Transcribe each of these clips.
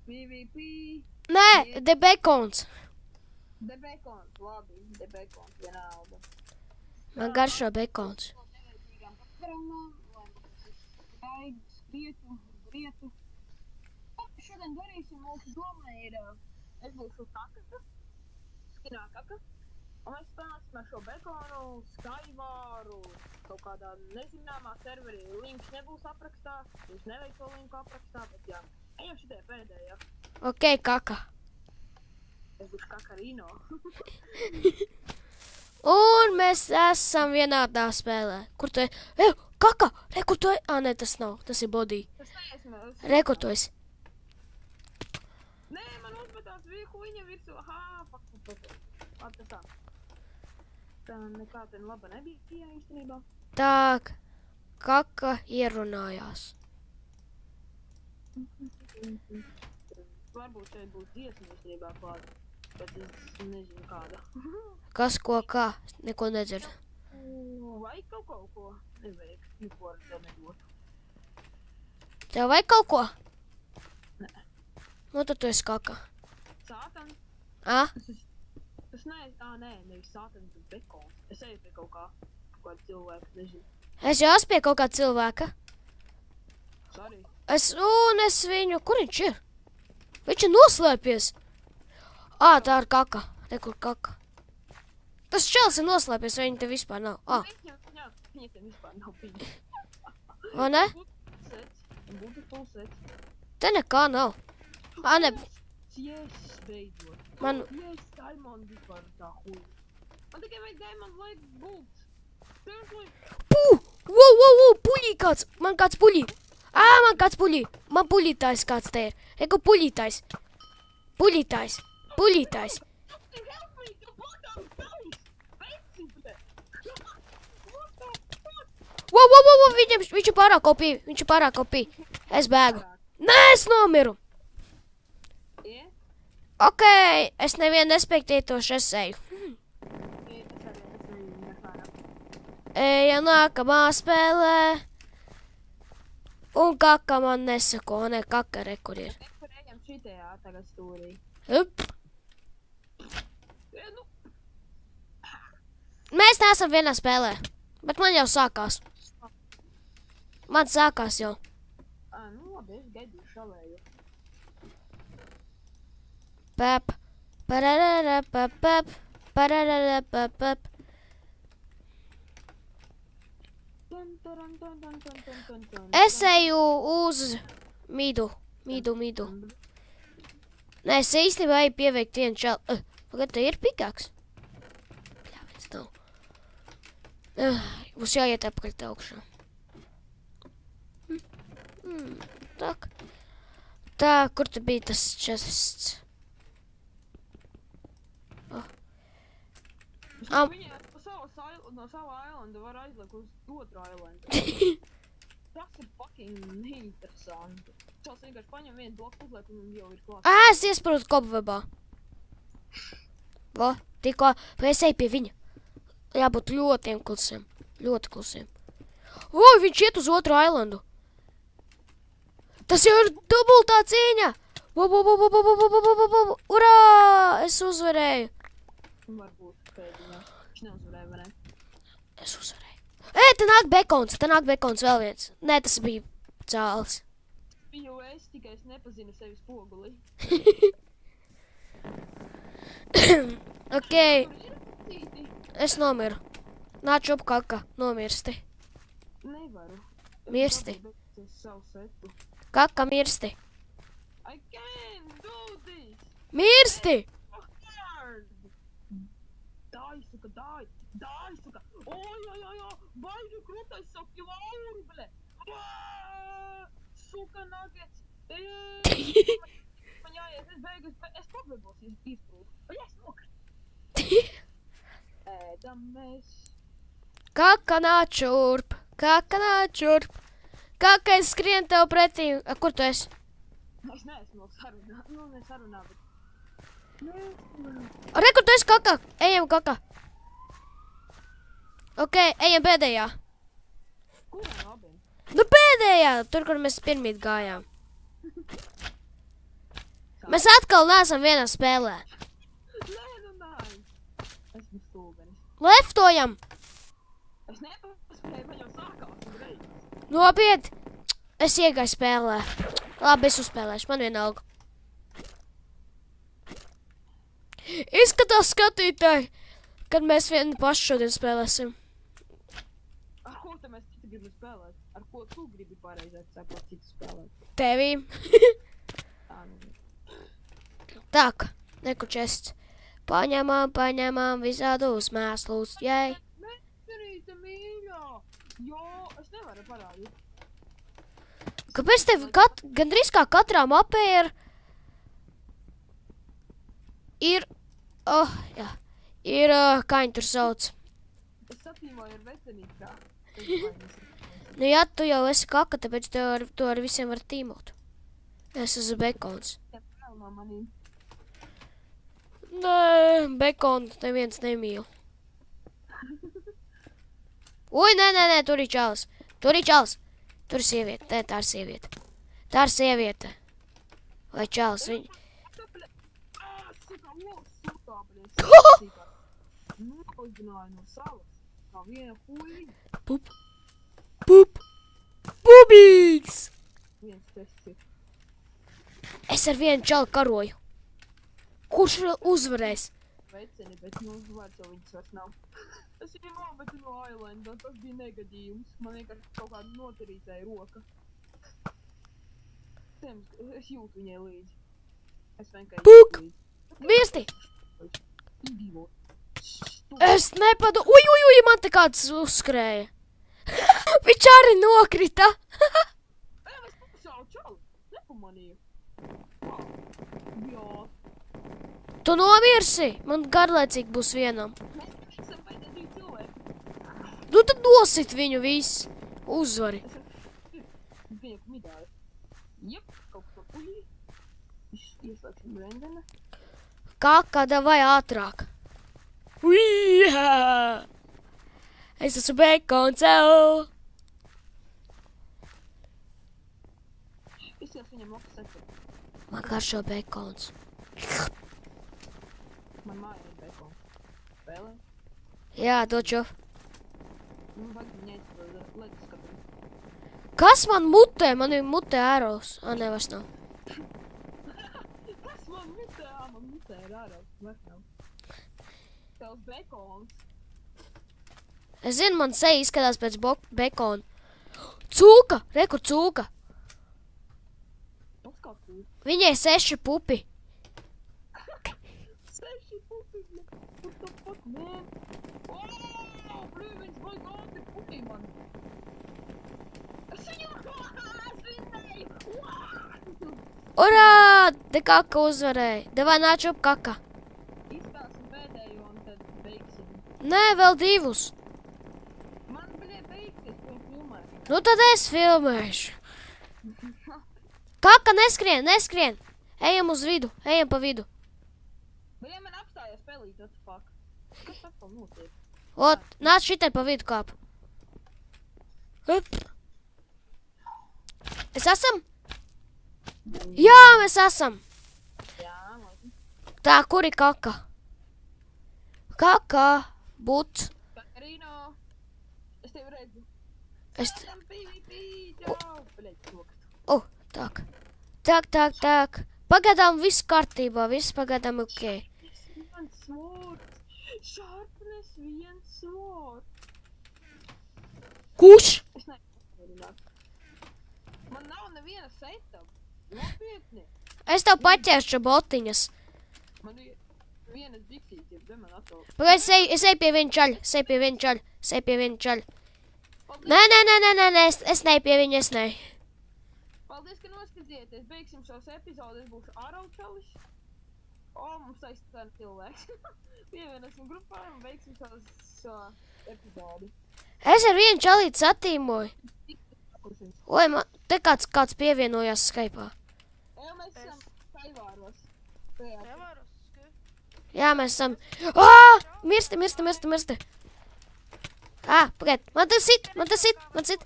PvP. Nē, The Bacons. The Bacons, labi. The Bacons, vienalga. Man garšo bacons. Nevajadzīgām pakarām, lai mums skrietu. Ko mēs šodien darīsim? Mūsu doma ir, es būšu kaka, skinā kaka. Un mēs spēlēsim ar šo bekonu, Skyvaru, kaut kādā nezināmā serverī. Links nebūs aprakstā, jūs neveic to linku aprakstā, bet jā. Ejam šitie pēdējā. Ok, kaka. Es būšu kakarino. Un mēs esam vienādā spēlē. Kur tu esi? Kaka! Re, kur tu esi? Nē, tas nav. Tas ir body. Tas neesmu. Re, kur tu esi? Nē, man uzmetās huiņa virsū. Fuck. Labi, tas tā. Tā nekā ten laba nebija īstenībā. Tā, kaka ierunājās. Varbūt šeit būs dziesma īstenībā klāta. Bet es nezinu kāda. Kas, ko, kā? Neko nedzirdu. Vai kaut ko? Nevajag. Neko ar tev nedotu. Tev vajag kaut ko? Nē. Nu, tad tu esi kaka. Sātans? Tas nevis sātans, bet bekons. Es eju pie kaut kāda cilvēka, nezinu. Es jau esmu pie kaut kāda cilvēka. Sorry. Es viņu... Kur viņš ir? Viņš ir noslēpies. Tā ir kaka. Rekur kaka. Tas čels ir noslēpies, vai viņa te vispār nav? Viņa te vispār nav viņa. O, ne? Beautiful sets. Te nekā nav. Ne. Yes, beidzot. Man... Yes, diamond vispār tā huļa. Man tikai vajag diamond like bolts. Seriously? Wow, puļī kāds. Man kāds puļī. Man kāds puļī. Man puļītājs kāds te ir. Eko puļītājs. Puļītājs. Help me, you bottom bounce! Wow, viņš ir pārāk opī. Es bēgu. Nē, es nomiru. Yeah? Ok, es nevienu nespektētošu, es eju. Eja nākamā spēlē. Un kaka man nesako, ne kaka kur ir. Kur ejam šitajā tagad stūrī? Mēs neesam vienā spēlē, bet man jau sākās. Man sākās jau. Nu labi, es gaidīju šavēju. Pep. Parararapapap. Parararapapap. Es eju uz midu. Nē, es īstenībā eju pieveikt vienu čalu. Pagad, te ir pikāks. Pļāviens nav. Būs jāiet apkaļ te augšā. Tā, kur te bija tas chests? Viņa no sava islanda var aizliekt uz otru islandu. Tas ir fucking neinteresanti. Čals vienkārši paņem vienu bloku uzliek un jau ir klāt. Es iesprūdu kopvebā. Tikko, es eju pie viņa. Jābūt ļoti klusiem. Ļoti klusiem. Viņš iet uz otru islandu. Tas jau ir dubultā cīņa. Urā! Es uzvarēju. Varbūt pēdiņā. Viņš neuzvarēja, vai ne? Es uzvarēju. Te nāk bekons vēl viens. Nē, tas bija cāls. Biju es, tikai es nepazinu sevi spoguli. Ok. Es nomiru. Nāc up kaka, nomirsti. Nevaru. Mirsti. Savu setu. Kaka mirsti. I can't do this! Mirsti! Dāj, suka! Oj! Baigi krūtais savu lauru, ble! Suka nuggets! Man jāiet, es beigu, es paglebos izprūdu. Es nokritu! Ēdam mēs! Kaka nāc šurp! Kaka es skrien tev pretī. Kur tu esi? Es neesmu vēl sarunā. Ne sarunā, bet... Re, kur tu esi, kaka? Ejam, kaka. Ok, ejam pēdējā. Kurā abiem? Nu pēdējā, tur, kur mēs pirmīt gājām. Mēs atkal neesam vienā spēlē. Nē, nu nē. Esmu stulbenis. Leftojam! Es nepaspēju, man jau sākās uzreiz. Nopietni! Es iegāju spēlē. Labi, es uzspēlēšu, man vienalga. Izskatās skatītāji, kad mēs vienu pašu šodien spēlēsim. Ar ko te mēs citu gribam spēlēt? Ar ko tu gribi pareizāk sakot citu spēlēt? Tevī. Tā, nu. Tak, nekučests. Paņemam visādus mēslus, jai. Mesterīte mīļā! Jo, es nevaru parādīt. Kāpēc tev gandrīz kā katrā mapē ir, kā viņi tur sauc. Es satīmoju ar veselīgā. Nu jā, tu jau esi kaka, tāpēc tu ar visiem var tīmot. Es esmu bekons. Jā, vēl no manīm. Nē, bekonu neviens nemīl. Ui, nē, tur ir čalis. Tur ir sieviete. Nē, tā ir sieviete. Tā ir sieviete. Vai čalis, viņa... Nouzināju no salas. Kā viena huīga. Pup. Pubīgs! Viens tests ir. Es ar vienu čali karoju. Kurš uzvarēs? Veceni, bet nu vairs jau viņas vairs nav. Es viņu nometu no Ailanda, tas bija negadījums. Man vienkārši kaut kāda notirītēja roka. Es jūtu viņai līdzi. Es vienkārši Puk! jūtu līdzi. Mirsti! Idiot. Es nepadu... Uj, man te kāds uzskrēja. Viņš arī nokrita. Es pasauju čalu. Nepamanīju. Jā. Tu nomirsi? Man garlaicīgi būs vienam. Mēs esam pēdējā 2 cilvēki. Nu tad nosit viņu visu. Uzvari. Viņa midāja. Jep, kaut ko puļī. Ieslēgsim Brendana. Kaka, davai ātrāk. Ujjā! Es esmu bekons, ew! Izsies viņam lapas secēt. Man garšo bekons. Man māja ir bekon. Spēlē? Jā, doču. Vajag viņai ledus skatīt. Kas man mutē? Man ir mutē ēros. Ne, vairs nav. Kas man mutē ir ārā? Vairs nav. Tavs bekons. Es zinu, man seja izskatās pēc bekona. Cūka! Reku cūka! Tas kā kūk. Viņai 6 pupi. 6 pupi, what the fuck, man? Blīviņš, vai gāti pupi man? Es viņu svinēju! Urā! Te kaka uzvarēja. Davai nāc up kaka. Izstāsim pēdējo un tad beigsim. Nē, vēl 2. Man, beigsies, ko filmē. Nu tad es filmēšu. Kaka, neskrien! Ejam uz vidu, ejam pa vidu. Ja man apstājās pelīt, what the fuck? Kas atkal notiek? Ot, nāc šitai pa vidu kāp. Hup. Es esam? Jā, mēs esam. Jā, labi. Tā, kur ir kaka? Kaka, but. Katarīno, es tevi redzu. Es... Tam PvP, jau! Bļaļ, rokas. Tak. Pagaidām viss kārtībā, viss pagaidām ok. Viens svords. Sharpness, viens svords. Kurš? Es nevaru. Man nav neviena setup. Nopietni. Es tev paķēršu botiņas. Man ir vienas biksītes, bet man atkal. Pagaid, es eju pie viena čaļa. Nē, es neju pie viņa, es neju. Paldies, ka noskatījāties. Beigsim šos epizodus. Būšu āraučalis. Mums aizstāv cilvēks. Pievienosim grupā un beigsim šo epizodu. Es ar vienu čalīti satīmoju. Oi, man te kāds pievienojās Skype'ā. Jā, mēs esam Kaivāros. Jā, mēs esam. Mirsti. Pagaid, man tas sit.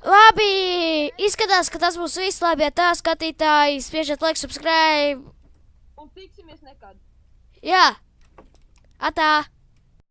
Labi, izskatās, ka tas būs viss. Labi, ja tā skatītāji, spiežiet like, subscribe. Un tiksimies nekad. Jā, atā!